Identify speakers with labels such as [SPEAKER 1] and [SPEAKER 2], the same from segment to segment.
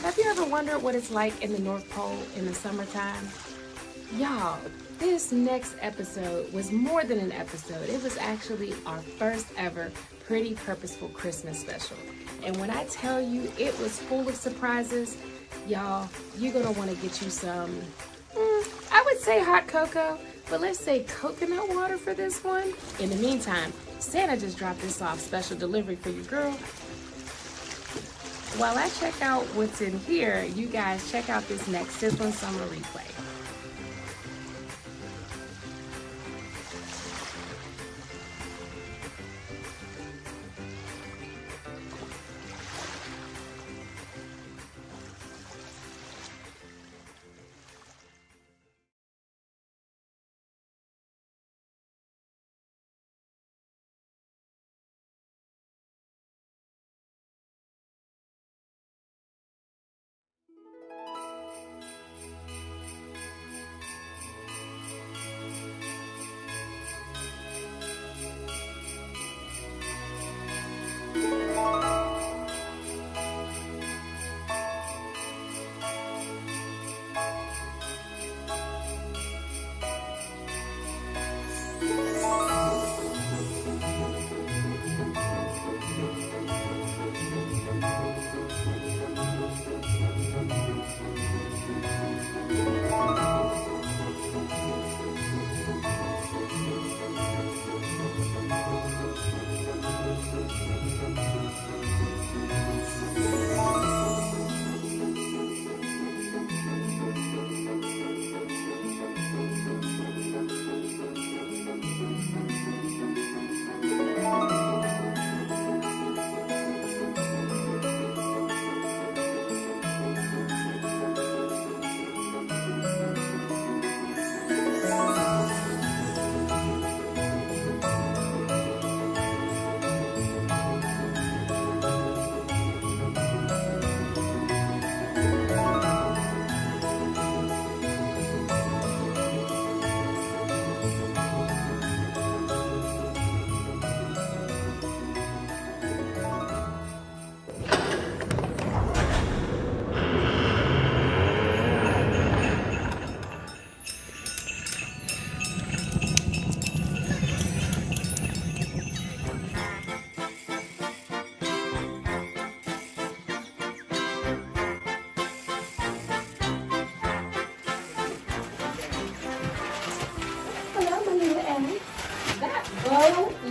[SPEAKER 1] Have you ever wondered what it's like in the North Pole in the summertime? Y'all, this next episode was more than an episode. It was actually our first ever Pretty Purposeful Christmas Special. And when I tell you it was full of surprises, y'all, you're gonna wanna get you some, I would say hot cocoa, but let's say coconut water for this one. In the meantime, Santa just dropped this off special delivery for you, girl. While I check out what's in here, you guys check out this next Sizzlin Summer Replay.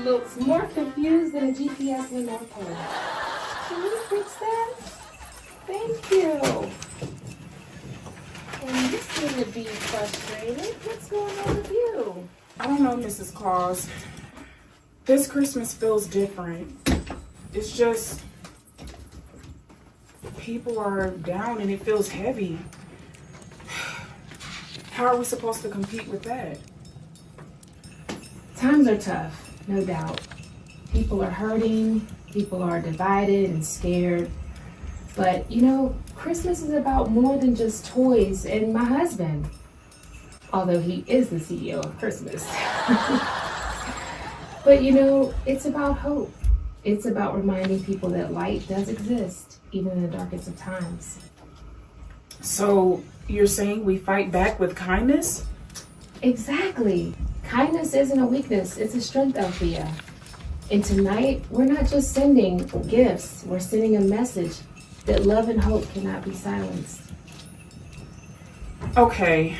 [SPEAKER 1] Looks more confused than a GPS in the North Pole. Can you fix that? Thank you. And you seem to be frustrated. What's going on with you?
[SPEAKER 2] I don't know, Mrs. Claus. This Christmas feels different. It's just people are down and it feels heavy. How are we supposed to compete with that?
[SPEAKER 1] Times are tough. No doubt. People are hurting, people are divided and scared. But you know, Christmas is about more than just toys and my husband. Although he is the CEO of Christmas. But you know, it's about hope. It's about reminding people that light does exist, even in the darkest of times.
[SPEAKER 2] So you're saying we fight back with kindness?
[SPEAKER 1] Exactly. Kindness isn't a weakness, it's a strength, Althea. And tonight, we're not just sending gifts, we're sending a message that love and hope cannot be silenced.
[SPEAKER 2] Okay,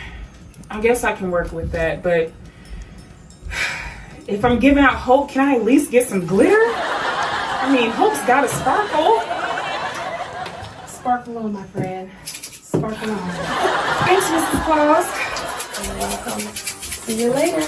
[SPEAKER 2] I guess I can work with that, but if I'm giving out hope, can I at least get some glitter? I mean, hope's gotta sparkle.
[SPEAKER 1] Sparkle on, my friend. Sparkle on.
[SPEAKER 2] Thanks, Mrs. Claus.
[SPEAKER 1] You're welcome. See you later.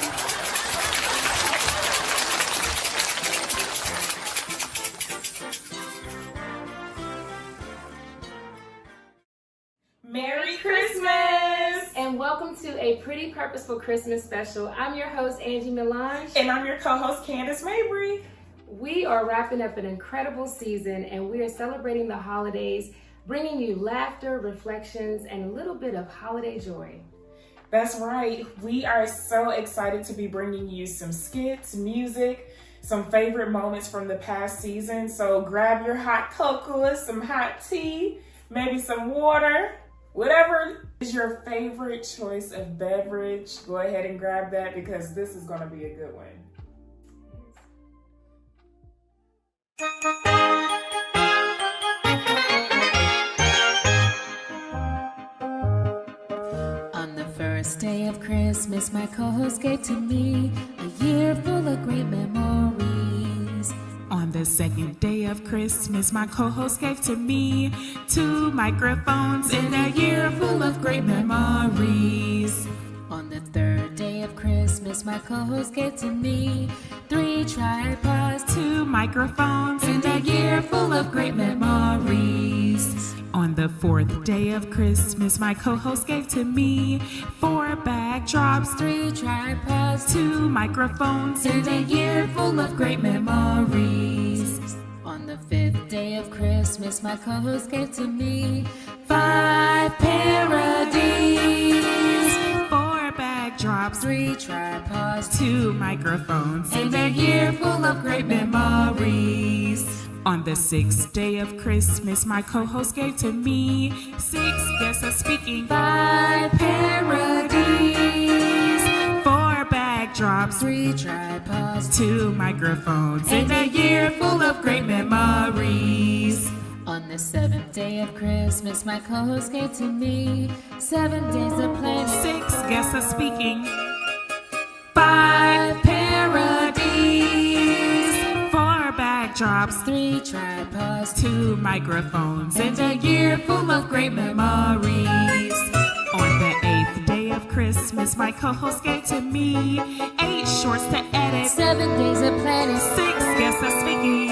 [SPEAKER 2] Merry Christmas!
[SPEAKER 1] And welcome to a Pretty Purposeful Christmas Special. I'm your host, Angie Melange.
[SPEAKER 2] And I'm your co-host, Candace Mabry.
[SPEAKER 1] We are wrapping up an incredible season and we are celebrating the holidays, bringing you laughter, reflections, and a little bit of holiday joy.
[SPEAKER 2] That's right. We are so excited to be bringing you some skits, music, some favorite moments from the past season. So grab your hot cocoa, some hot tea, maybe some water, whatever is your favorite choice of beverage. Go ahead and grab that because this is going to be a good one.
[SPEAKER 1] On the first day of Christmas, my co-host gave to me a year full of great memories.
[SPEAKER 2] On the second day of Christmas, my co-host gave to me 2 microphones and a year full of great memories.
[SPEAKER 1] On the third day of Christmas, my co-host gave to me 3 tripods,
[SPEAKER 2] 2 microphones and a year full of great memories. On the fourth day of Christmas, my co-host gave to me 4 backdrops,
[SPEAKER 1] 3 tripods,
[SPEAKER 2] 2 microphones and a year full of great memories.
[SPEAKER 1] On the fifth day of Christmas, my co-host gave to me 5 parodies,
[SPEAKER 2] 4 backdrops,
[SPEAKER 1] 3 tripods,
[SPEAKER 2] 2 microphones and a year full of great memories. On the sixth day of Christmas, my co-host gave to me 6 guests of speaking,
[SPEAKER 1] 5 parodies,
[SPEAKER 2] 4 backdrops,
[SPEAKER 1] 3 tripods,
[SPEAKER 2] 2 microphones and a year full of great memories.
[SPEAKER 1] On the seventh day of Christmas, my co-host gave to me 7 days of planning,
[SPEAKER 2] 6 guests of speaking, 5 parodies, 4 backdrops,
[SPEAKER 1] 3 tripods,
[SPEAKER 2] 2 microphones and a year full of great memories. On the 8th day of Christmas, my co-host gave to me 8 shorts to edit,
[SPEAKER 1] 7 days of planning,
[SPEAKER 2] 6 guests of speaking,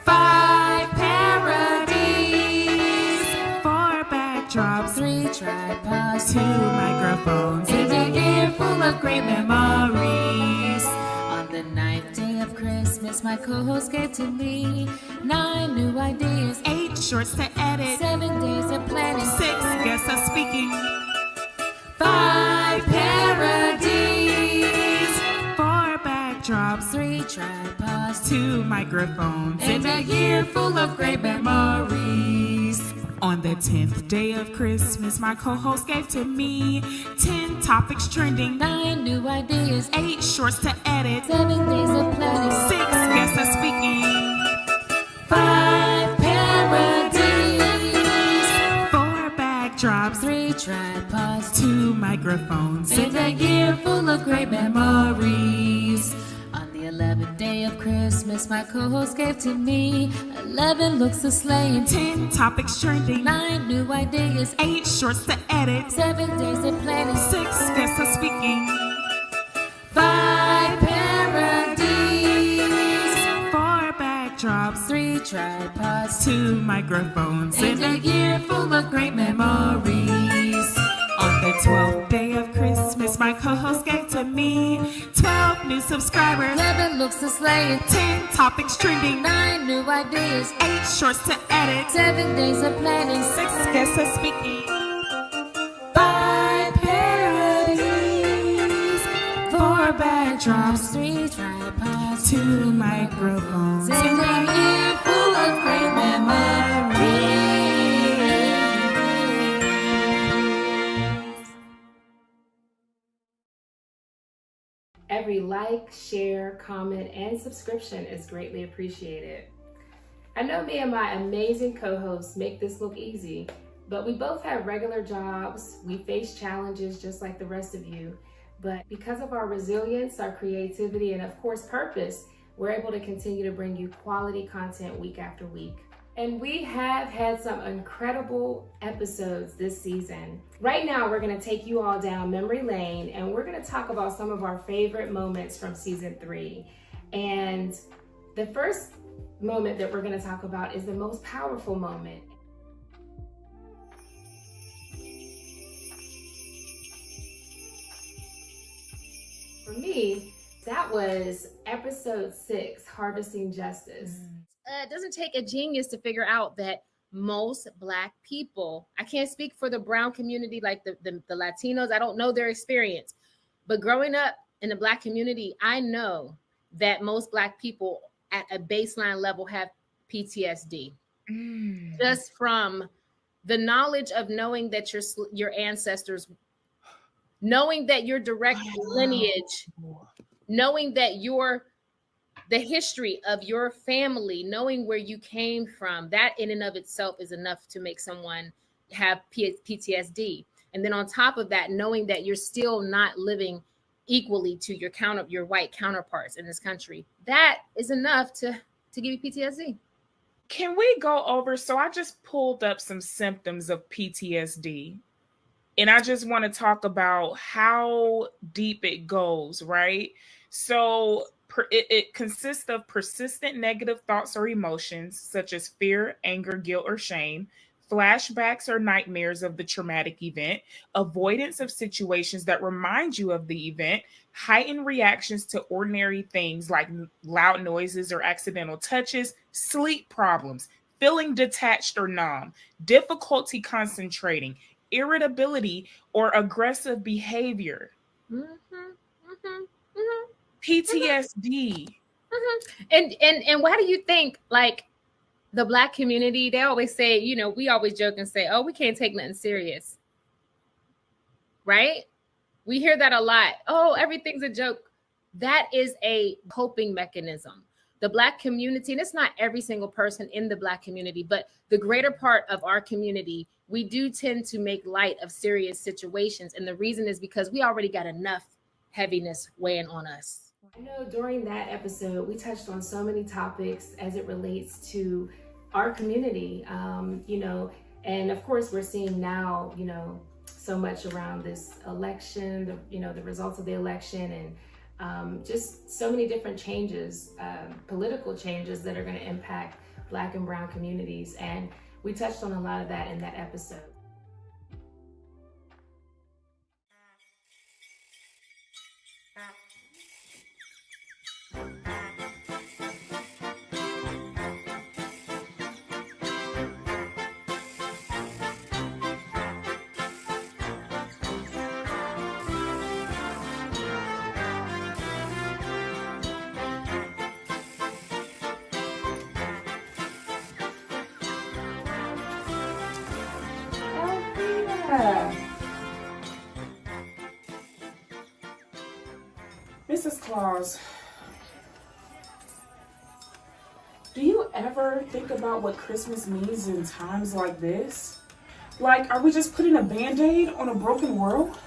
[SPEAKER 2] 5 parodies, 4 backdrops,
[SPEAKER 1] 3 tripods,
[SPEAKER 2] 2 microphones and a year full of great memories.
[SPEAKER 1] On the 9th day of Christmas, my co-host gave to me 9 new ideas,
[SPEAKER 2] 8 shorts to edit,
[SPEAKER 1] 7 days of planning,
[SPEAKER 2] 6 guests of speaking, 5 parodies, 4 backdrops,
[SPEAKER 1] 3 tripods,
[SPEAKER 2] 2 microphones and a year full of great memories. On the 10th day of Christmas, my co-host gave to me 10 topics trending,
[SPEAKER 1] 9 new ideas,
[SPEAKER 2] 8 shorts to edit,
[SPEAKER 1] 7 days of planning,
[SPEAKER 2] 6 guests of speaking, 5 parodies, 4 backdrops,
[SPEAKER 1] 3 tripods,
[SPEAKER 2] 2 microphones and a year full of great memories.
[SPEAKER 1] On the 11th day of Christmas, my co-host gave to me 11 looks of slaying,
[SPEAKER 2] 10 topics trending,
[SPEAKER 1] 9 new ideas,
[SPEAKER 2] 8 shorts to edit,
[SPEAKER 1] 7 days of planning,
[SPEAKER 2] 6 guests of speaking,
[SPEAKER 1] 5 parodies,
[SPEAKER 2] 4 backdrops,
[SPEAKER 1] 3 tripods,
[SPEAKER 2] 2 microphones and a year full of great memories. On the 12th day of Christmas, my co-host gave to me 12 new subscribers,
[SPEAKER 1] 11 looks of slaying,
[SPEAKER 2] 10 topics trending,
[SPEAKER 1] 9 new ideas,
[SPEAKER 2] 8 shorts to edit,
[SPEAKER 1] 7 days of planning,
[SPEAKER 2] 6 guests of speaking, 5 parodies, 4 backdrops,
[SPEAKER 1] 3 tripods,
[SPEAKER 2] 2 microphones
[SPEAKER 1] and a year full of great memories. Every like, share, comment, and subscription is greatly appreciated. I know me and my amazing co-hosts make this look easy, but we both have regular jobs. We face challenges just like the rest of you. But because of our resilience, our creativity, and of course purpose, we're able to continue to bring you quality content week after week. And we have had some incredible episodes this season. Right now, we're gonna take you all down memory lane and we're gonna talk about some of our favorite moments from season 3. And the first moment that we're gonna talk about is the most powerful moment. For me, that was episode 6, Harvesting Justice. It doesn't take a genius to figure out that most Black people, I can't speak for the brown community like the Latinos, I don't know their experience, but growing up in the Black community, I know that most Black people at a baseline level have PTSD. just from the knowledge of knowing that your ancestors, knowing that your direct lineage, knowing that the history of your family, knowing where you came from, that in and of itself is enough to make someone have PTSD. And then on top of that, knowing that you're still not living equally to your white counterparts in this country, that is enough to give you PTSD.
[SPEAKER 2] Can we go over? So I just pulled up some symptoms of PTSD, and I just want to talk about how deep it goes, right? So it consists of persistent negative thoughts or emotions such as fear, anger, guilt, or shame, flashbacks or nightmares of the traumatic event, avoidance of situations that remind you of the event, heightened reactions to ordinary things like loud noises or accidental touches, sleep problems, feeling detached or numb, difficulty concentrating, irritability or aggressive behavior. PTSD.
[SPEAKER 1] And why do you think, like, the Black community, they always say, you know, we always joke and say, oh, we can't take nothing serious, right? We hear that a lot. Oh, everything's a joke. That is a coping mechanism. The Black community, and it's not every single person in the Black community, but the greater part of our community, we do tend to make light of serious situations. And the reason is because we already got enough heaviness weighing on us. I know during that episode, we touched on so many topics as it relates to our community, you know, and of course we're seeing now, you know, so much around this election, the results of the election, and just so many different changes, political changes that are going to impact Black and brown communities. And we touched on a lot of that in that episode.
[SPEAKER 2] Mrs. Claus, do you ever think about what Christmas means in times like this? Like, are we just putting a Band-Aid on a broken world?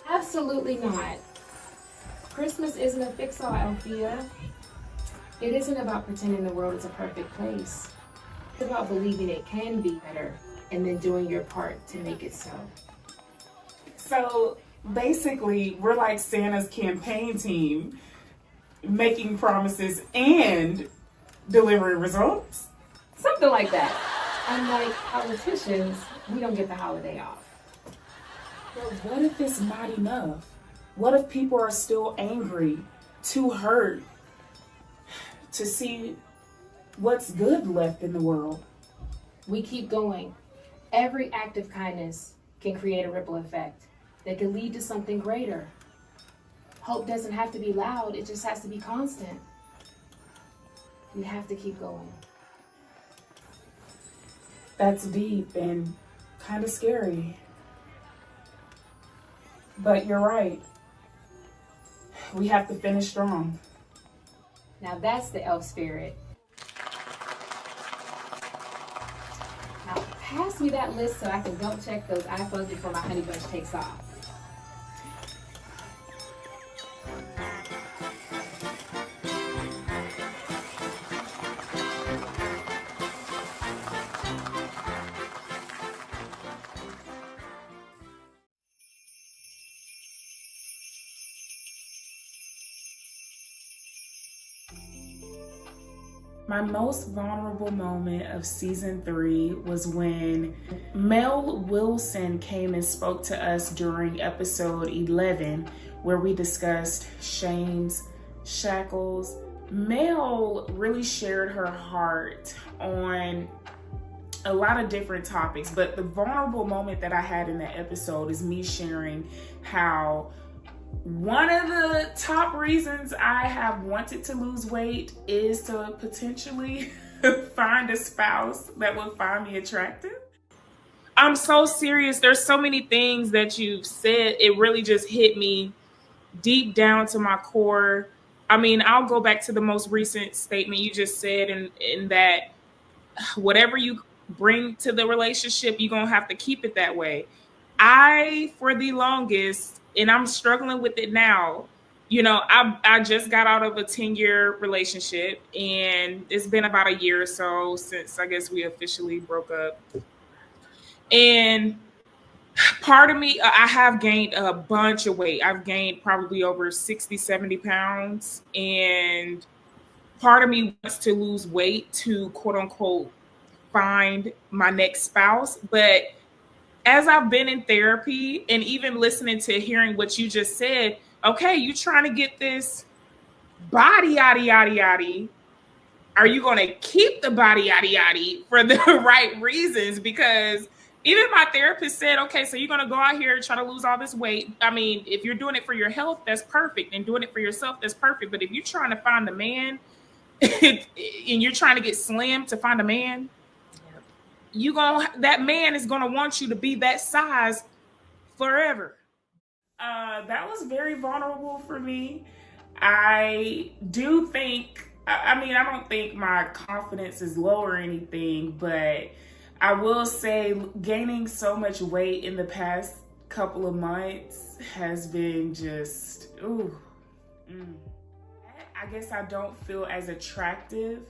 [SPEAKER 1] Absolutely not. Christmas isn't a fix-all, Althea. It isn't about pretending the world is a perfect place. It's about believing it can be better and then doing your part to make it so.
[SPEAKER 2] So basically, we're like Santa's campaign team, making promises and delivering results.
[SPEAKER 1] Something like that. Unlike politicians, we don't get the holiday off.
[SPEAKER 2] But what if it's not enough? What if people are still angry, too hurt to see what's good left in the world?
[SPEAKER 1] We keep going. Every act of kindness can create a ripple effect that can lead to something greater. Hope doesn't have to be loud, it just has to be constant. We have to keep going.
[SPEAKER 2] That's deep and kind of scary. But you're right. We have to finish strong.
[SPEAKER 1] Now that's the elf spirit. Now pass me that list so I can double check those iPhones before my honey bunch takes off.
[SPEAKER 2] My most vulnerable moment of season 3 was when Mel Wilson came and spoke to us during episode 11, where we discussed shames, shackles. Mel really shared her heart on a lot of different topics, but the vulnerable moment that I had in that episode is me sharing how One of the top reasons I have wanted to lose weight is to potentially find a spouse that would find me attractive. I'm so serious. There's so many things that you've said. It really just hit me deep down to my core. I mean, I'll go back to the most recent statement you just said, in that whatever you bring to the relationship, you're going to have to keep it that way. For the longest, and I'm struggling with it now, I just got out of a 10-year relationship, and it's been about a year or so since I guess we officially broke up. And part of me, I have gained a bunch of weight. I've gained probably over 60, 70 pounds. And part of me wants to lose weight to, quote unquote, find my next spouse. But as I've been in therapy and even listening to hearing what you just said, okay, you trying to get this body, yada, yada, yada. Are you going to keep the body, yada, yada, for the right reasons? Because even my therapist said, okay, so you're going to go out here and try to lose all this weight. I mean, if you're doing it for your health, that's perfect. And doing it for yourself, that's perfect. But if you're trying to find a man and you're trying to get slim to find a man, that man is going to want you to be that size forever. That was very vulnerable for me. I do think, I mean, I don't think my confidence is low or anything, but I will say gaining so much weight in the past couple of months has been just, I guess I don't feel as attractive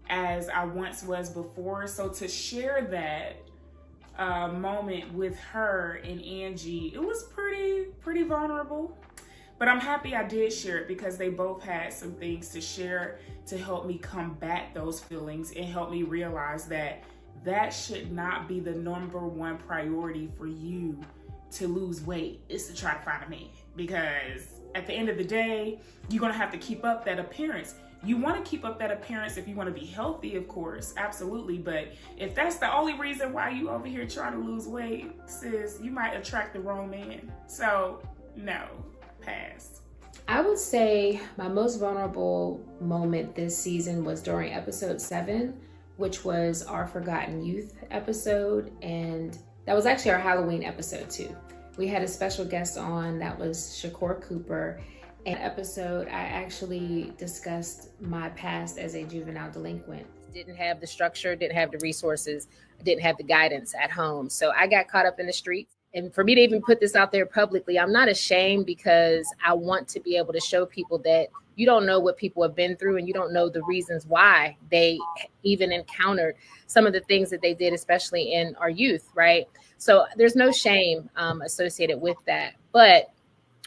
[SPEAKER 2] as I once was before. So to share that moment with her and Angie, it was pretty vulnerable. But I'm happy I did share it because they both had some things to share to help me combat those feelings and help me realize that should not be the number one priority for you to lose weight, is to try to find a man. Because at the end of the day, you're going to have to keep up that appearance. You want to keep up that appearance if you want to be healthy, of course, absolutely. But if that's the only reason why you over here trying to lose weight, sis, you might attract the wrong man. So, no, pass.
[SPEAKER 1] I would say my most vulnerable moment this season was during episode 7, which was our Forgotten Youth episode. And that was actually our Halloween episode too. We had a special guest on, that was Shakur Cooper. In that episode, I actually discussed my past as a juvenile delinquent.
[SPEAKER 3] Didn't have the structure, didn't have the resources, didn't have the guidance at home. So I got caught up in the streets. And for me to even put this out there publicly, I'm not ashamed, because I want to be able to show people that you don't know what people have been through, and you don't know the reasons why they even encountered some of the things that they did, especially in our youth, right? So there's no shame associated with that. But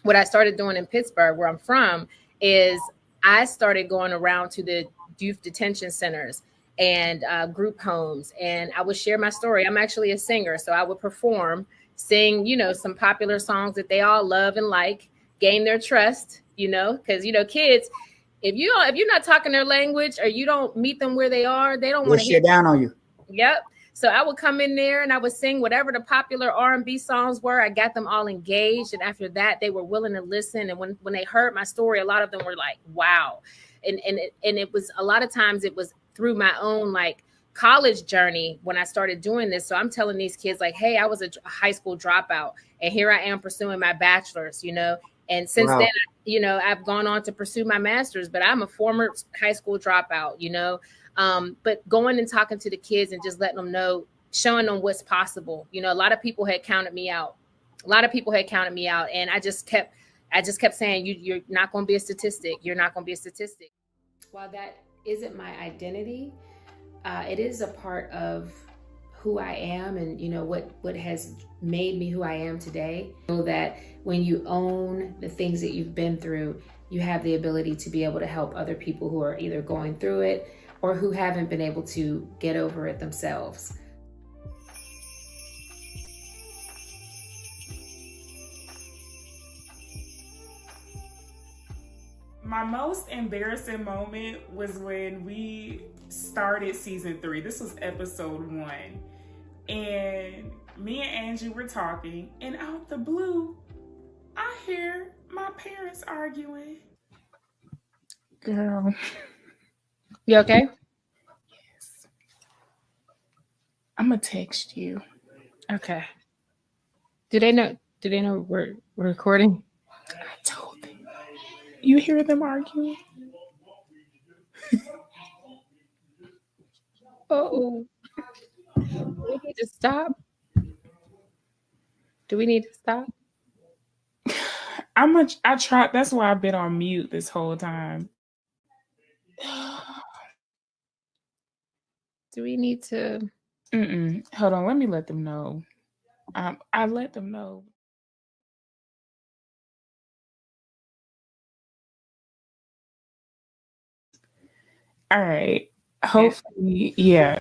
[SPEAKER 3] what I started doing in Pittsburgh, where I'm from, is I started going around to the youth detention centers and group homes, and I would share my story. I'm actually a singer, so I would perform, sing, some popular songs that they all love and like, gain their trust, because, kids, if you're not talking their language or you don't meet them where they are, they don't want to
[SPEAKER 4] shit down on you.
[SPEAKER 3] Yep. So I would come in there and I would sing whatever the popular R&B songs were. I got them all engaged. And after that, they were willing to listen. And when they heard my story, a lot of them were like, wow. And it was, a lot of times it was through my own college journey when I started doing this. So I'm telling these kids hey, I was a high school dropout and here I am pursuing my bachelor's, and since then, I've gone on to pursue my master's, but I'm a former high school dropout, but going and talking to the kids and just letting them know, showing them what's possible. A lot of people had counted me out. And I just kept saying, you're not going to be a statistic. You're not going to be a statistic.
[SPEAKER 1] While that isn't my identity, it is a part of who I am and, what has made me who I am today. So that when you own the things that you've been through, you have the ability to be able to help other people who are either going through it or who haven't been able to get over it themselves.
[SPEAKER 2] My most embarrassing moment was when we started season 3. This was episode 1. And me and Angie were talking, and out the blue, I hear My parents arguing.
[SPEAKER 3] Girl. You okay?
[SPEAKER 2] Yes. I'm gonna text you.
[SPEAKER 3] Okay. Do they know we're recording?
[SPEAKER 2] I told them. You hear them arguing?
[SPEAKER 3] Oh. Do we need to stop? Do we need to stop?
[SPEAKER 2] I tried. That's why I've been on mute this whole time.
[SPEAKER 3] Do we need to?
[SPEAKER 2] Hold on. Let me let them know. I let them know. All right. Hopefully, yeah.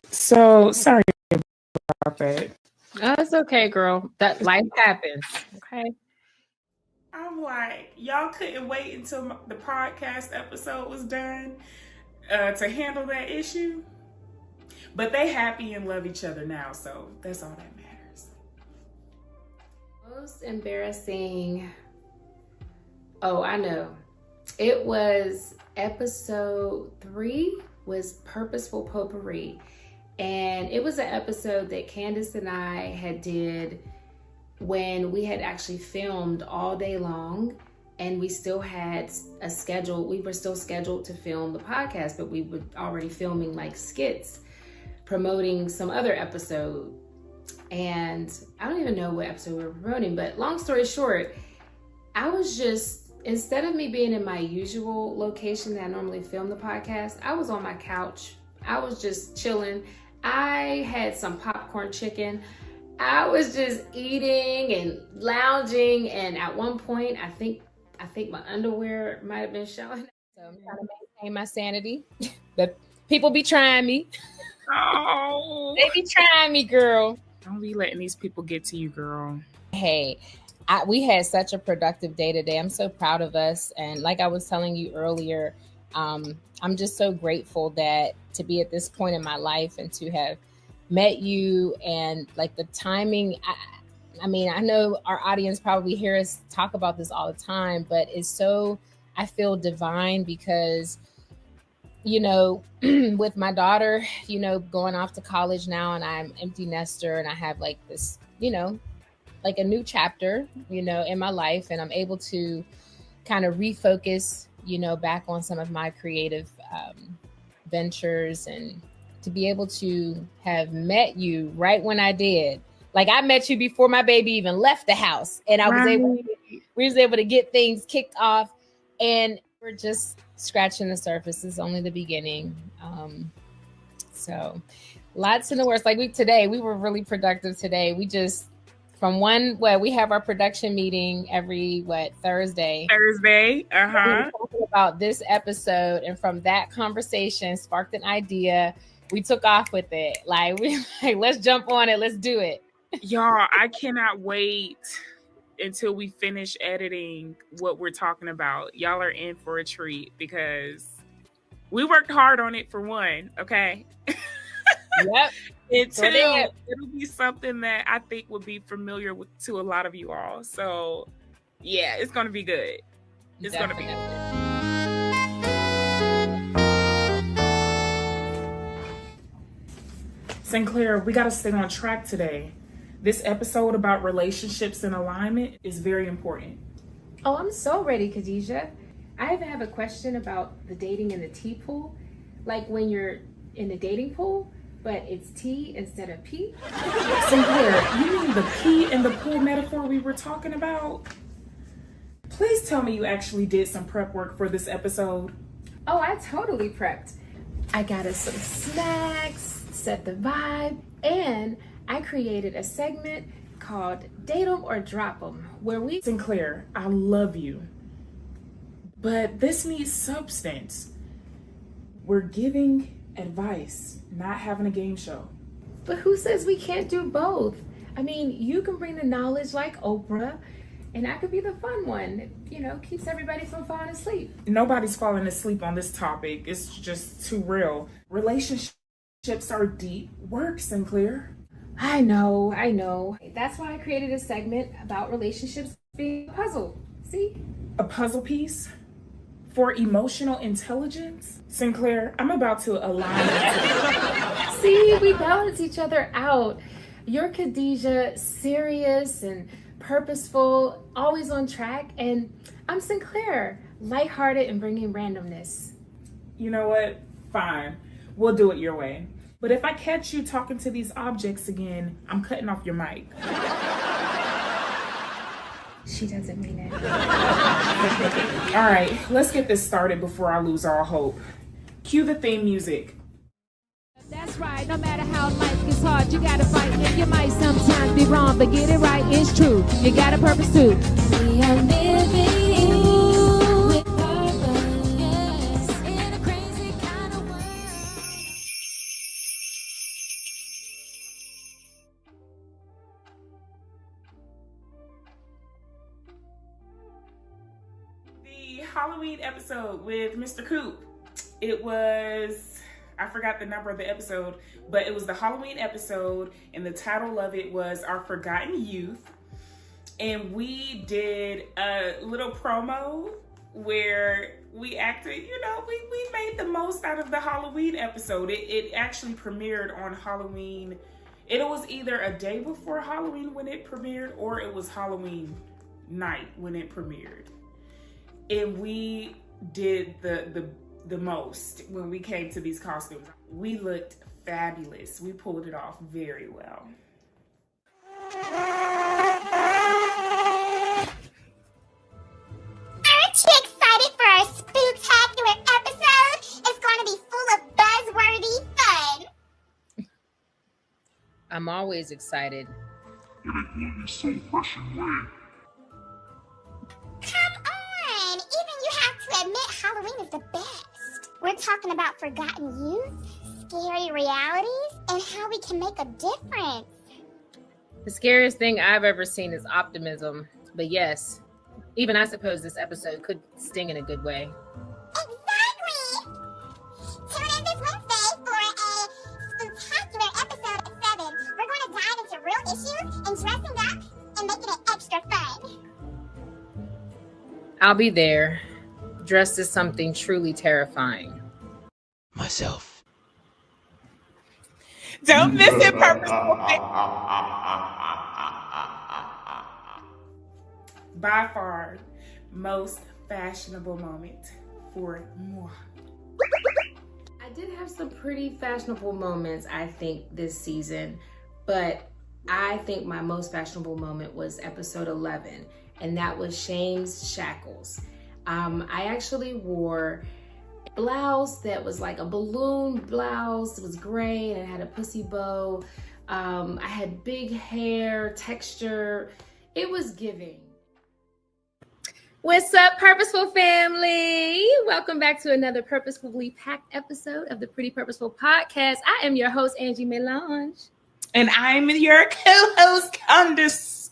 [SPEAKER 2] So sorry about that.
[SPEAKER 3] Oh, it's okay, girl. That life happens. Okay.
[SPEAKER 2] I'm like, y'all couldn't wait until the podcast episode was done to handle that issue. But they happy and love each other now, so that's all that matters.
[SPEAKER 1] Most embarrassing. Oh, I know. It was episode 3 was Purposeful Potpourri. And it was an episode that Candace and I had did when we had actually filmed all day long, and we still had a schedule. We were still scheduled to film the podcast, but we were already filming like skits promoting some other episode. And I don't even know what episode we were promoting, but long story short, I was just, instead of me being in my usual location that I normally film the podcast, I was on my couch. I was just chilling. I had some popcorn chicken. I was just eating and lounging, and at one point, I think my underwear might have been showing.
[SPEAKER 3] So I'm trying to maintain my sanity. But people be trying me.
[SPEAKER 2] Oh,
[SPEAKER 3] They be trying me, girl.
[SPEAKER 2] don't be letting these people get to you, girl.
[SPEAKER 3] Hey, we had such a productive day today. I'm so proud of us. And like I was telling you earlier, I'm just so grateful that to be at this point in my life and to have met you, and like the timing. I mean, I know our audience probably hear us talk about this all the time, but it's so, I feel divine because, you know, with my daughter, you know, going off to college now, and I'm empty nester, and I have like this, you know, like a new chapter, you know, in my life, and I'm able to kind of refocus, you know, back on some of my creative ventures, and to be able to have met you right when I did. Like I met you before my baby even left the house, and we was able to get things kicked off, and we're just scratching the surface. It's only the beginning. So lots in the works. Like we were really productive today. We just, we have our production meeting every Thursday.
[SPEAKER 2] Thursday.
[SPEAKER 3] We were talking about this episode, and from that conversation sparked an idea. We took off with it. Like let's jump on it. Let's do it.
[SPEAKER 2] Y'all, I cannot wait until we finish editing what we're talking about. Y'all are in for a treat because we worked hard on it, for one, okay?
[SPEAKER 3] Yep.
[SPEAKER 2] And two, it'll be something that I think will be familiar to a lot of you all. So yeah, it's going to be good. It's going to be good. Sinclair, we got to stay on track today. This episode about relationships and alignment is very important.
[SPEAKER 1] Oh, I'm so ready, Khadijah. I even have a question about the dating in the tea pool. Like when you're in the dating pool, but it's tea instead of pee.
[SPEAKER 2] Sinclair, you mean the pee in the pool metaphor we were talking about? Please tell me you actually did some prep work for this episode.
[SPEAKER 1] Oh, I totally prepped. I got us some snacks, set the vibe, and I created a segment called Date 'em or Drop 'em, where we...
[SPEAKER 2] Sinclair, I love you, but this needs substance. We're giving advice, not having a game show.
[SPEAKER 1] But who says we can't do both? I mean, you can bring the knowledge like Oprah, and I could be the fun one. You know, keeps everybody from falling asleep.
[SPEAKER 2] Nobody's falling asleep on this topic. It's just too real. Relationships are deep work, Sinclair.
[SPEAKER 1] I know. That's why I created a segment about relationships Be puzzle. See?
[SPEAKER 2] A puzzle piece for emotional intelligence? Sinclair, I'm about to align.
[SPEAKER 1] See, we balance each other out. You're Khadijah, serious and purposeful, always on track, and I'm Sinclair, lighthearted and bringing randomness.
[SPEAKER 2] You know what? Fine. We'll do it your way. But if I catch you talking to these objects again, I'm cutting off your mic.
[SPEAKER 1] She doesn't mean it.
[SPEAKER 2] All right, let's get this started before I lose all hope. Cue the theme music.
[SPEAKER 4] That's right, no matter how life gets hard, you gotta fight. Yeah, you might sometimes be wrong, but get it right, it's true. You got a purpose too. We are living with purpose, yes, in a crazy kind of world.
[SPEAKER 2] The Halloween episode with Mr. Coop. It was, I forgot the number of the episode, but it was the Halloween episode, and the title of it was Our Forgotten Youth. And we did a little promo where we acted, we made the most out of the Halloween episode. It actually premiered on Halloween. It was either a day before Halloween when it premiered, or it was Halloween night when it premiered. And we did the most when we came to these costumes. We looked fabulous. We pulled it off very well.
[SPEAKER 5] Aren't you excited for our spooktacular episode? It's going to be full of buzzworthy fun.
[SPEAKER 3] I'm always excited.
[SPEAKER 6] And it will be so fresh and way.
[SPEAKER 5] Come on. Even you have to admit Halloween is the best. We're talking about forgotten youth, scary realities, and how we can make a difference.
[SPEAKER 3] The scariest thing I've ever seen is optimism. But yes, even I suppose this episode could sting in a good way.
[SPEAKER 5] Exactly. Tune in this Wednesday for a spooktacular episode at 7. We're going to dive into real issues and dressing up and making it extra fun.
[SPEAKER 3] I'll be there, dressed as something truly terrifying.
[SPEAKER 7] Myself.
[SPEAKER 2] Don't miss it, Purposeful. By far, most fashionable moment for moi.
[SPEAKER 1] I did have some pretty fashionable moments, I think, this season, but I think my most fashionable moment was episode 11, and that was Shame's Shackles. I actually wore a blouse that was like a balloon blouse. It was gray and it had a pussy bow. I had big hair, texture. It was giving.
[SPEAKER 3] What's up, Purposeful family? Welcome back to another purposefully packed episode of the Pretty Purposeful Podcast. I am your host, Angie Melange.
[SPEAKER 2] And I'm your co-host, Candace.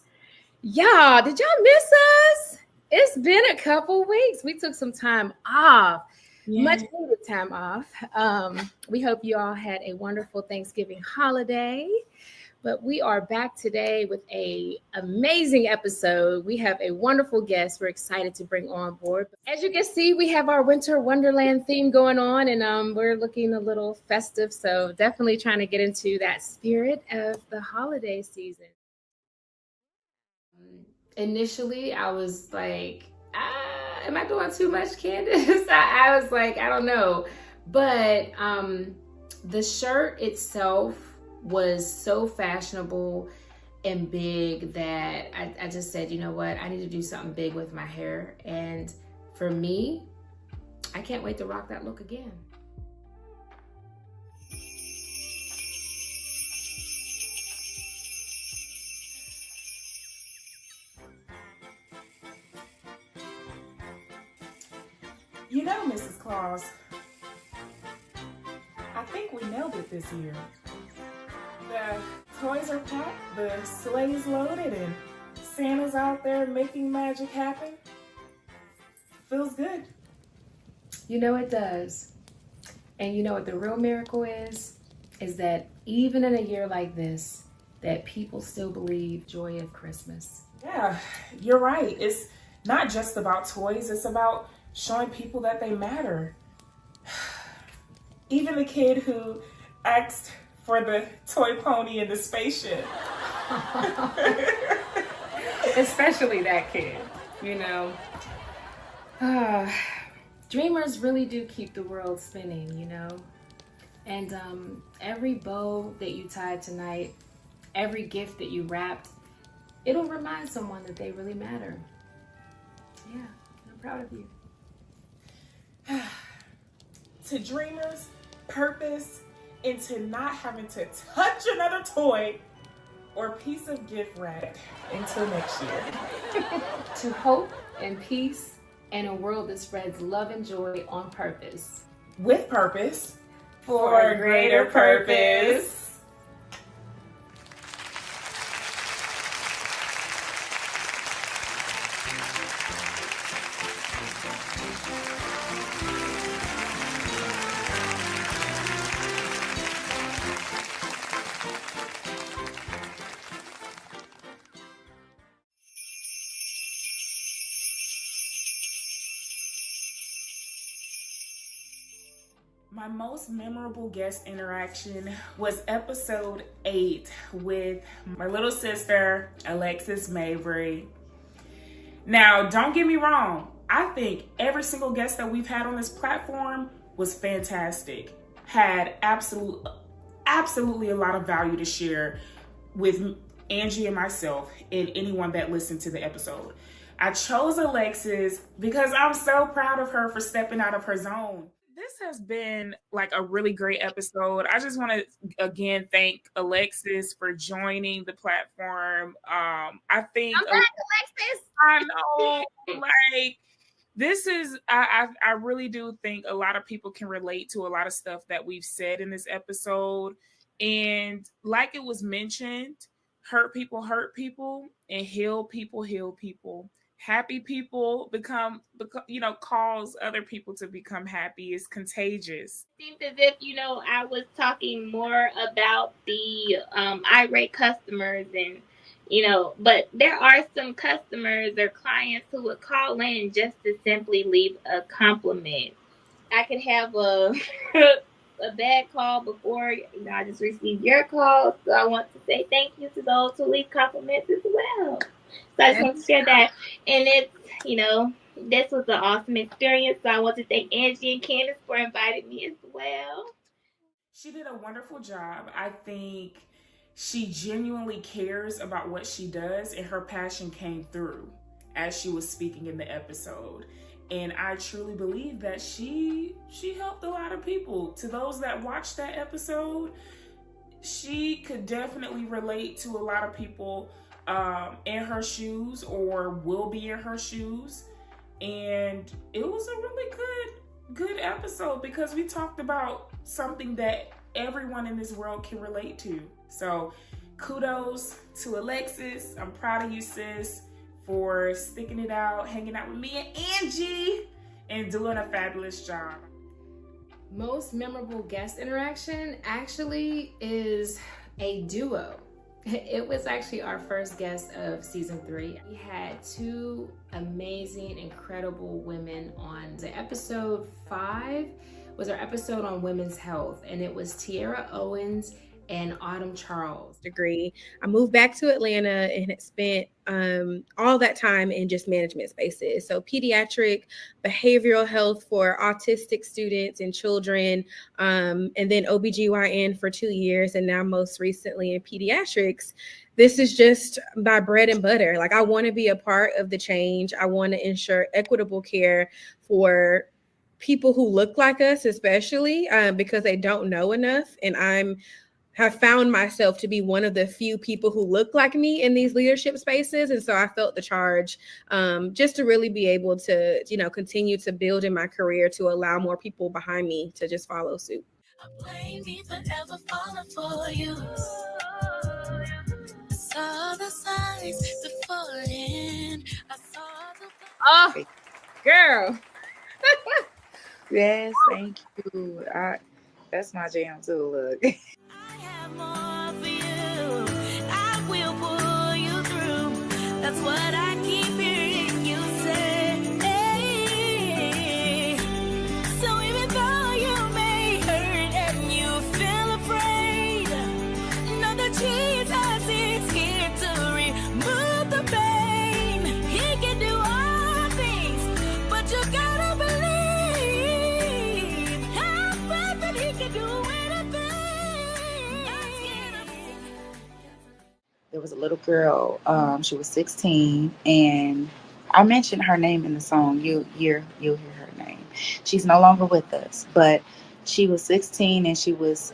[SPEAKER 3] Y'all, did y'all miss us? It's been a couple weeks. We took some time off, much needed time off. We hope you all had a wonderful Thanksgiving holiday. But we are back today with an amazing episode. We have a wonderful guest we're excited to bring on board. As you can see, we have our Winter Wonderland theme going on, and we're looking a little festive. So definitely trying to get into that spirit of the holiday season.
[SPEAKER 1] Initially, I was like, am I doing too much, Candace? I was like, I don't know. But the shirt itself was so fashionable and big that I just said, you know what? I need to do something big with my hair. And for me, I can't wait to rock that look again.
[SPEAKER 2] You know, Mrs. Claus, I think we nailed it this year. The toys are packed, the sleigh's loaded, and Santa's out there making magic happen. Feels good.
[SPEAKER 1] You know it does. And you know what the real miracle is? Is that even in a year like this, that people still believe joy of Christmas.
[SPEAKER 2] Yeah, you're right. It's not just about toys, it's about showing people that they matter. Even the kid who asked for the toy pony and the spaceship.
[SPEAKER 1] Especially that kid, you know. Dreamers really do keep the world spinning, you know. And every bow that you tied tonight, every gift that you wrapped, it'll remind someone that they really matter. Yeah, I'm proud of you.
[SPEAKER 2] To dreamers, purpose, and to not having to touch another toy or piece of gift wrap until next year.
[SPEAKER 1] To hope and peace and a world that spreads love and joy on purpose.
[SPEAKER 2] With purpose, for a greater purpose. My most memorable guest interaction was episode 8 with my little sister, Alexis Mabry. Now, don't get me wrong. I think every single guest that we've had on this platform was fantastic. Had absolutely a lot of value to share with Angie and myself and anyone that listened to the episode. I chose Alexis because I'm so proud of her for stepping out of her zone. This has been like a really great episode. I just want to again thank Alexis for joining the platform. I think
[SPEAKER 3] I'm back, Alexis.
[SPEAKER 2] I know, like this is I really do think a lot of people can relate to a lot of stuff that we've said in this episode. And like it was mentioned, hurt people, and heal people. Happy people become, cause other people to become happy. It's contagious.
[SPEAKER 8] Seems as if, I was talking more about the irate customers and, but there are some customers or clients who would call in just to simply leave a compliment. I could have a bad call before, I just received your call. So I want to say thank you to those who leave compliments as well. So I just want to share that. And it's, this was an awesome experience. So I want to thank Angie and Candace for inviting me as well.
[SPEAKER 2] She did a wonderful job. I think she genuinely cares about what she does, and her passion came through as she was speaking in the episode. And I truly believe that she helped a lot of people. To those that watched that episode, she could definitely relate to a lot of people in her shoes or will be in her shoes. And it was a really good episode because we talked about something that everyone in this world can relate to. So kudos to Alexis. I'm proud of you, sis, for sticking it out, hanging out with me and Angie, and doing a fabulous job.
[SPEAKER 1] Most memorable guest interaction actually is a duo. It was actually our first guest of season 3. We had 2 amazing, incredible women on. The episode 5 was our episode on women's health, and it was Tiara Owens and Autumn Charles.
[SPEAKER 9] Degree. I moved back to Atlanta and had spent all that time in just management spaces. So pediatric behavioral health for autistic students and children, and then OBGYN for 2 years. And now most recently in pediatrics. This is just my bread and butter. Like, I want to be a part of the change. I want to ensure equitable care for people who look like us, especially because they don't know enough. And have found myself to be one of the few people who look like me in these leadership spaces. And so I felt the charge just to really be able to, continue to build in my career to allow more people behind me to just follow suit. Blame me forever falling for you. I saw the signs beforehand. I saw the...
[SPEAKER 3] Oh, girl.
[SPEAKER 10] Yes, thank you. That's my jam too, look. I have more for you. I will pull you through.
[SPEAKER 4] That's what I keep hearing you say. So even though you may hurt and you feel afraid, know that Jesus is here to remove the pain. He can do all things, but you gotta believe. Have faith that he can do anything.
[SPEAKER 10] There was a little girl. She was 16, and I mentioned her name in the song. You'll hear her name. She's no longer with us, but she was 16 and she was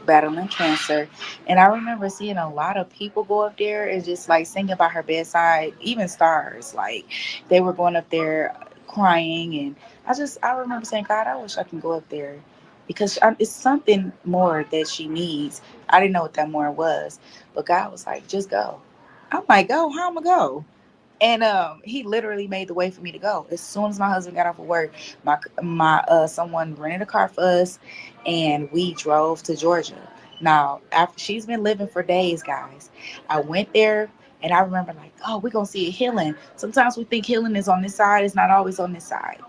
[SPEAKER 10] battling cancer. And I remember seeing a lot of people go up there and just like singing by her bedside, even stars. Like they were going up there crying, and I remember saying, God, I wish I can go up there, because it's something more that she needs. I didn't know what that more was, but God was like, just go. I'm like, go? How am I go? And he literally made the way for me to go. As soon as my husband got off of work, my someone rented a car for us, and we drove to Georgia. Now, after she's been living for days, guys, I went there, and I remember like, oh, we're gonna see a healing. Sometimes we think healing is on this side. It's not always on this side.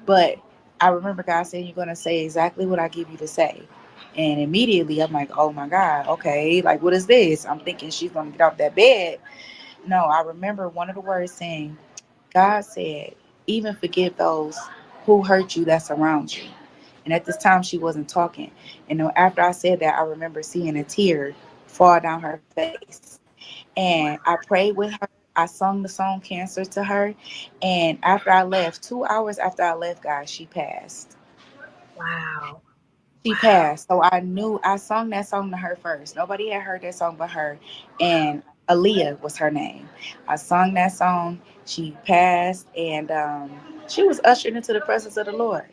[SPEAKER 10] But I remember God saying, you're gonna say exactly what I give you to say. And immediately I'm like, oh my God, okay, like what is this? I'm thinking she's gonna get off that bed. No, I remember one of the words saying, God said, even forgive those who hurt you that's around you. And at this time, she wasn't talking. And after I said that, I remember seeing a tear fall down her face. And I prayed with her. I sung the song Cancer to her. And after I left, 2 hours after I left, guys, she passed.
[SPEAKER 3] Wow.
[SPEAKER 10] She passed. So I knew I sung that song to her first. Nobody had heard that song but her. And Aaliyah was her name. I sung that song. She passed, and she was ushered into the presence of the Lord.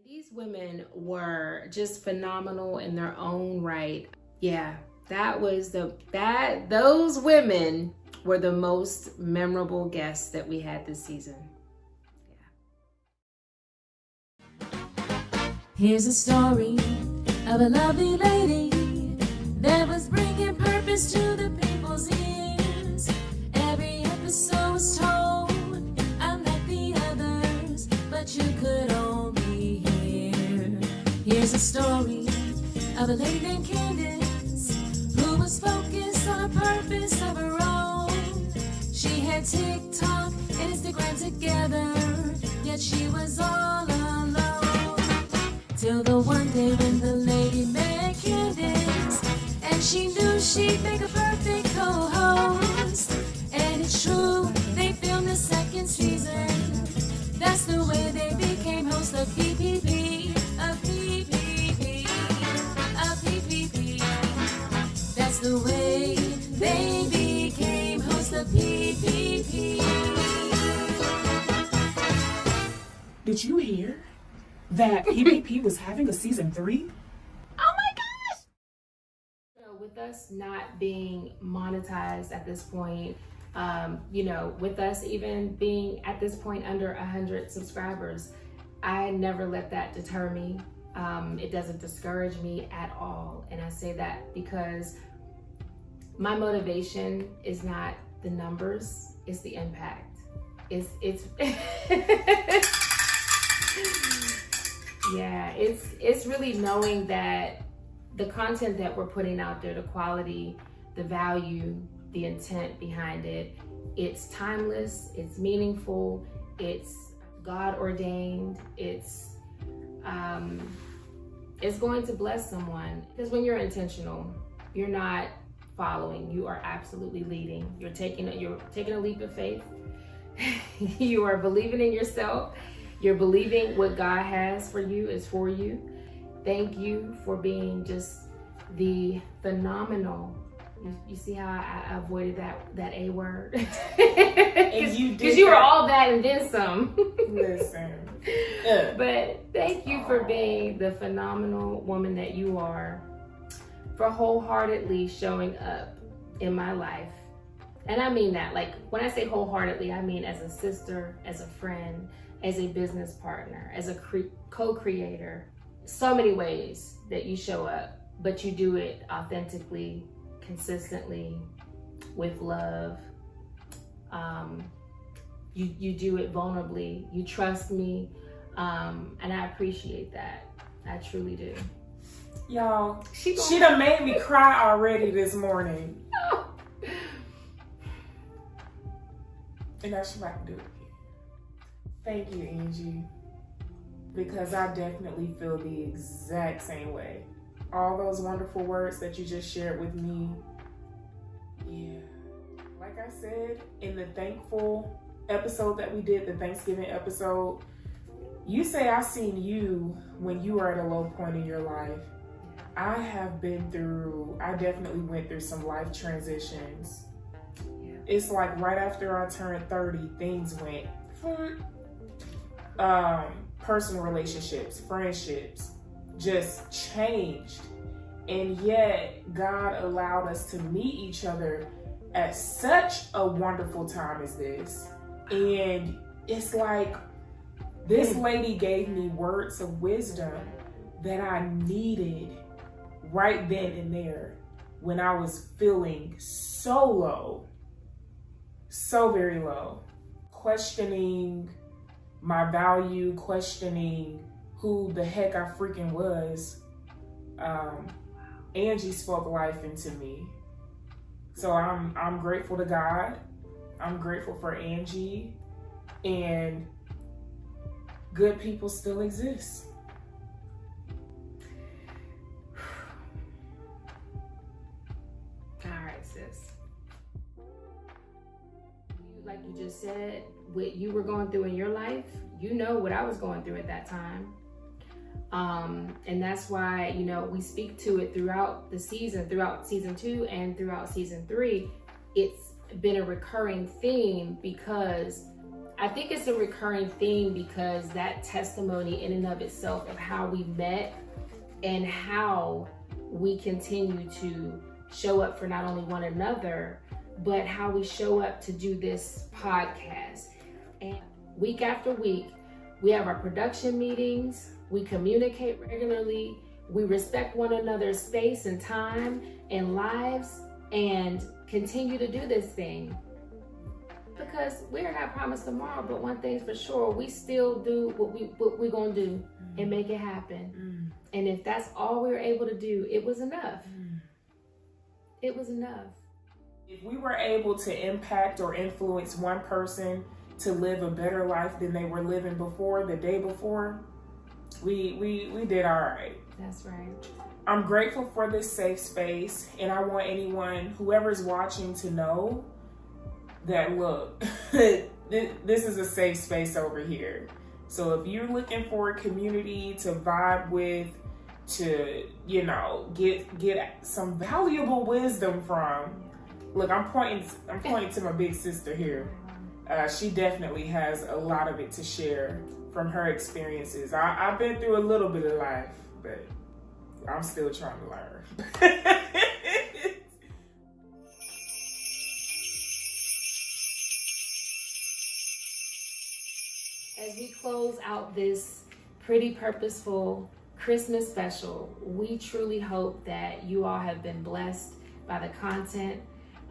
[SPEAKER 1] These women were just phenomenal in their own right. Yeah, those women were the most memorable guests that we had this season.
[SPEAKER 4] Here's a story of a lovely lady that was bringing purpose to the people's ears. Every episode was told, unlike the others, but you could only hear. Here's a story of a lady named Candace who was focused on a purpose of her own. She had TikTok and Instagram together, yet she was all alone. Till the one day when the lady met Candace, and she knew she'd make a perfect co-host. And it's true, they filmed the second season. That's the way they became hosts of PPP, of PPP, of PPP. That's the way they became hosts of PPP.
[SPEAKER 11] Did you hear that PPP was having a season 3?
[SPEAKER 1] Oh my gosh! So with us not being monetized at this point, with us even being at this point under 100 subscribers, I never let that deter me. It doesn't discourage me at all. And I say that because my motivation is not the numbers, it's the impact. It's yeah, it's really knowing that the content that we're putting out there, the quality, the value, the intent behind it, it's timeless, it's meaningful, it's God ordained, it's going to bless someone. Because when you're intentional, you're not following, you are absolutely leading. You're taking a leap of faith. You are believing in yourself. You're believing what God has for you is for you. Thank you for being just the phenomenal. You see how I avoided that A word?
[SPEAKER 2] And you did.
[SPEAKER 1] Because you were all that and then some.
[SPEAKER 2] Listen.
[SPEAKER 1] But thank you for being the phenomenal woman that you are, for wholeheartedly showing up in my life. And I mean that, like when I say wholeheartedly, I mean as a sister, as a friend, as a business partner, as a co-creator. So many ways that you show up, but you do it authentically, consistently, with love, You do it vulnerably. You trust me, and I appreciate that. I truly do.
[SPEAKER 2] Y'all, she done made me cry already this morning. And now she might do it again. Thank you, Angie. Because I definitely feel the exact same way. All those wonderful words that you just shared with me. Yeah. Like I said, in the thankful episode that we did, the Thanksgiving episode, you say I seen you when you were at a low point in your life. I definitely went through some life transitions. Yeah. It's like right after I turned 30, things went, personal relationships, friendships just changed. And yet God allowed us to meet each other at such a wonderful time as this. And it's like this lady gave me words of wisdom that I needed right then and there when I was feeling so low, so very low, questioning my value, questioning who the heck I freaking was. Angie spoke life into me. So I'm grateful to God. I'm grateful for Angie, and good people still exist.
[SPEAKER 1] All right, sis. Like you just said, what you were going through in your life, you know what I was going through at that time. And that's why, we speak to it throughout the season, throughout season 2 and throughout season 3. It's been a recurring theme because I think it's a recurring theme because that testimony in and of itself of how we met and how we continue to show up for not only one another, but how we show up to do this podcast. And week after week, we have our production meetings, we communicate regularly, we respect one another's space and time and lives, and continue to do this thing. Because we're not promised tomorrow, but one thing's for sure, we still do what we're gonna do and make it happen. And if that's all we were able to do, it was enough. It was enough.
[SPEAKER 2] If we were able to impact or influence one person to live a better life than they were living before, the day before, we did all right.
[SPEAKER 1] That's right.
[SPEAKER 2] I'm grateful for this safe space, and I want whoever's watching to know that, look, this is a safe space over here. So if you're looking for a community to vibe with, to, get some valuable wisdom from, look, I'm pointing to my big sister here. She definitely has a lot of it to share from her experiences. I've been through a little bit of life, but I'm still trying to learn.
[SPEAKER 1] As we close out this Pretty Purposeful Christmas special, we truly hope that you all have been blessed by the content,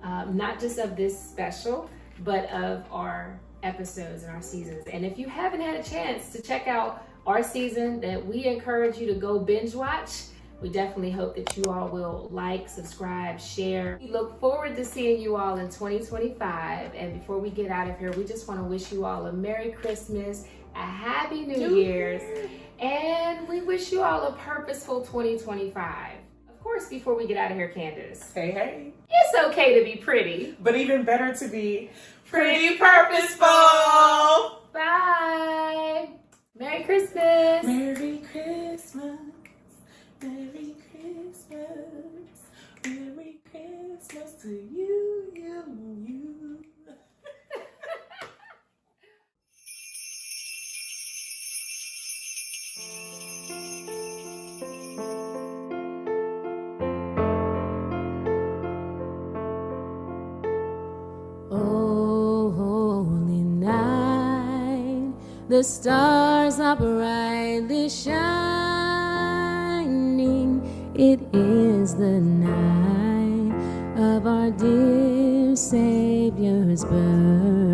[SPEAKER 1] not just of this special, but of our episodes and our seasons. And if you haven't had a chance to check out our season that we encourage you to go binge watch, we definitely hope that you all will like, subscribe, share. We look forward to seeing you all in 2025. And before we get out of here, we just want to wish you all a Merry Christmas, a Happy New Year's, and we wish you all a purposeful 2025. Of course, before we get out of here, Candace.
[SPEAKER 2] Hey.
[SPEAKER 1] It's okay to be pretty.
[SPEAKER 2] But even better to be pretty purposeful.
[SPEAKER 1] Bye. Merry Christmas.
[SPEAKER 2] Merry Christmas. Merry Christmas. Merry Christmas to you, you.
[SPEAKER 4] Oh, holy night, the stars are brightly shining. It is the night of our dear Savior's birth.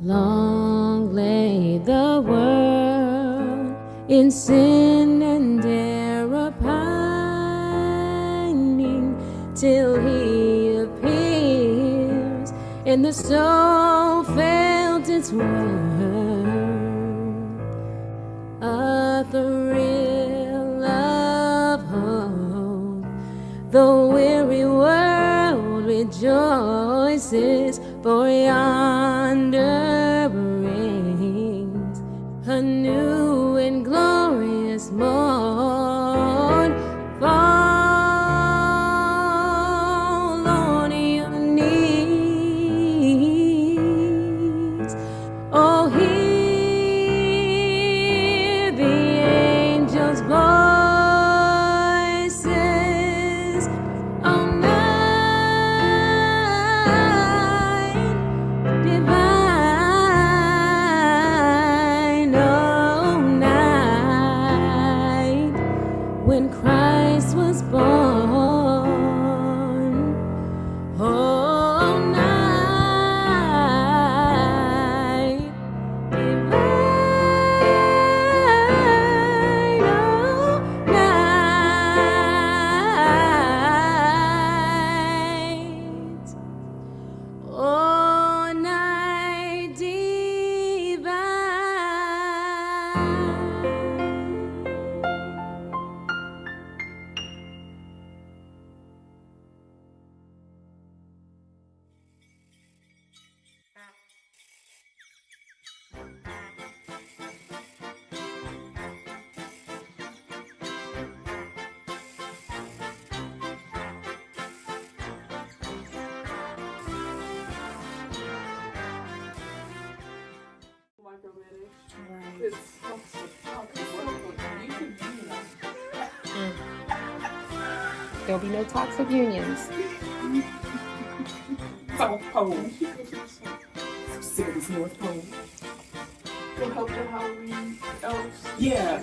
[SPEAKER 4] Long lay the world in sin and error pining, till he appears, and the soul felt its worth. A thrill of hope, the weary world rejoices, for yonder brings a new and glorious morn. Fall on your knees, oh, hear the angels' voices. Oh, night divine, oh, night when Christ was born. Oh, night divine, oh, night. Oh, night divine.
[SPEAKER 1] There'll be no toxic unions.
[SPEAKER 11] South Pole. I'm sick of this North Pole.
[SPEAKER 2] Will help the Halloween elves.
[SPEAKER 11] Yeah.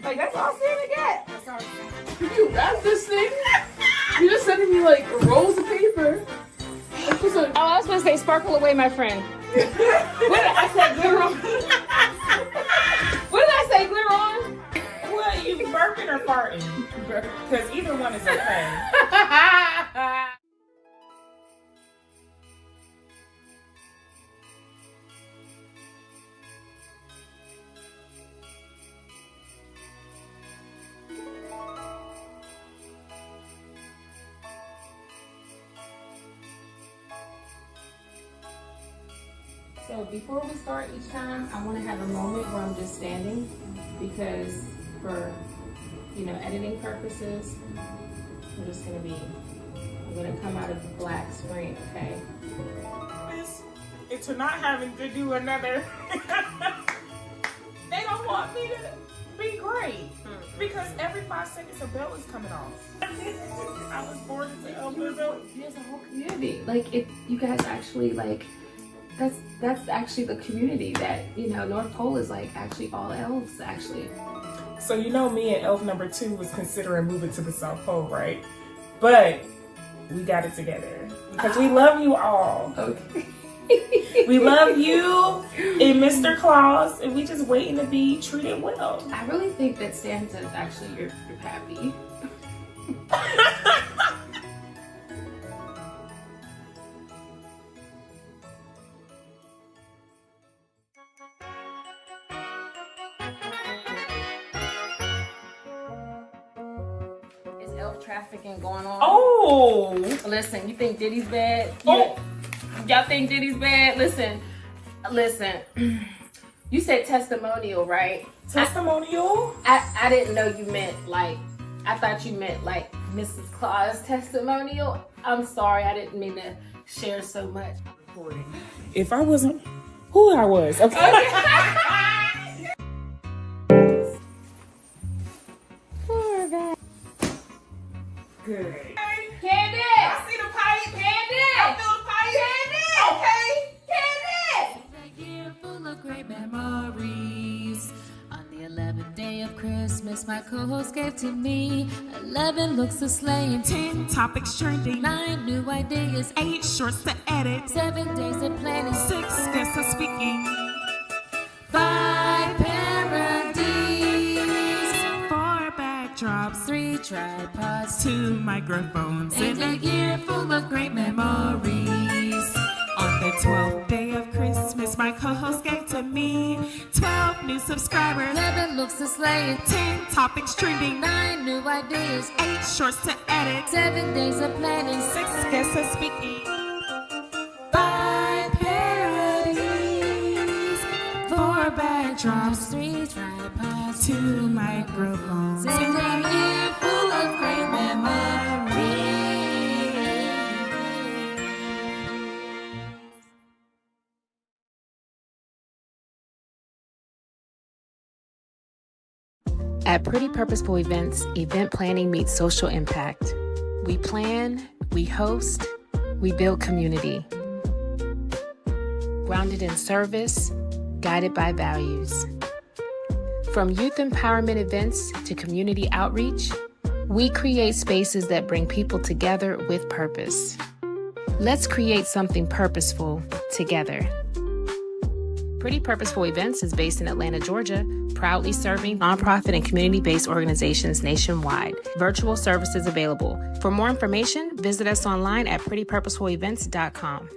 [SPEAKER 1] Like, that's all Santa get.
[SPEAKER 11] You wrap this thing? You're just sending me like rolls of paper.
[SPEAKER 1] Oh, I was supposed to say, sparkle away, my friend.
[SPEAKER 11] What did I say? Glitter on?
[SPEAKER 1] What did I say, glitter on?
[SPEAKER 2] Well, you burping or farting? Because either one is okay.
[SPEAKER 1] So before we start each time, I want to have a moment where I'm just standing, because for, editing purposes, I'm going to come out of the black screen, okay?
[SPEAKER 2] It's not having to do another. They don't want me to be great because every 5 seconds a bell is coming off. I was born as an elf.
[SPEAKER 1] There's a whole community. Like, if you guys actually, like, that's actually the community that, North Pole is like actually all elves, actually.
[SPEAKER 2] So me and elf number 2 was considering moving to the South Pole, right? But we got it together because we love you all.
[SPEAKER 1] Okay.
[SPEAKER 2] We love you and Mr. Claus, and we just waiting to be treated well.
[SPEAKER 1] I really think that Santa's actually your pappy. Is elf trafficking going on?
[SPEAKER 2] Oh!
[SPEAKER 1] Listen, you think Diddy's bad?
[SPEAKER 2] Oh.
[SPEAKER 1] Y'all think Diddy's bad? Listen. You said testimonial, right?
[SPEAKER 2] Testimonial?
[SPEAKER 1] I didn't know you meant I thought you meant like Mrs. Claus testimonial. I'm sorry, I didn't mean to share so much.
[SPEAKER 2] If I wasn't who I was, okay.
[SPEAKER 1] Poor guy.
[SPEAKER 2] Good.
[SPEAKER 1] Candace!
[SPEAKER 2] I see
[SPEAKER 4] Christmas my co-host gave to me. 11 looks of slaying,
[SPEAKER 11] 10 topics trending,
[SPEAKER 4] 9 new ideas,
[SPEAKER 11] 8 shorts to edit,
[SPEAKER 4] 7 days of planning,
[SPEAKER 11] 6 guests of speaking,
[SPEAKER 4] 5 parodies,
[SPEAKER 11] 4 backdrops,
[SPEAKER 4] 3 tripods,
[SPEAKER 11] 2 microphones,
[SPEAKER 4] and a year full of great memories.
[SPEAKER 11] On the 12th day of Christmas, my co-host gave to me 12 new subscribers,
[SPEAKER 4] 11 looks of slaying,
[SPEAKER 11] 10 topics trending,
[SPEAKER 4] 9 new ideas,
[SPEAKER 11] 8 shorts to edit,
[SPEAKER 4] 7 days of planning,
[SPEAKER 11] 6 guests of speaking,
[SPEAKER 4] 5 parodies,
[SPEAKER 11] 4 backdrops,
[SPEAKER 4] 3 tripods,
[SPEAKER 11] 2 microphones,
[SPEAKER 4] and a year full of great memories.
[SPEAKER 1] At Pretty Purposeful Events, event planning meets social impact. We plan, we host, we build community. Grounded in service, guided by values. From youth empowerment events to community outreach, we create spaces that bring people together with purpose. Let's create something purposeful together. Pretty Purposeful Events is based in Atlanta, Georgia, proudly serving nonprofit and community-based organizations nationwide. Virtual services available. For more information, visit us online at prettypurposefulevents.com.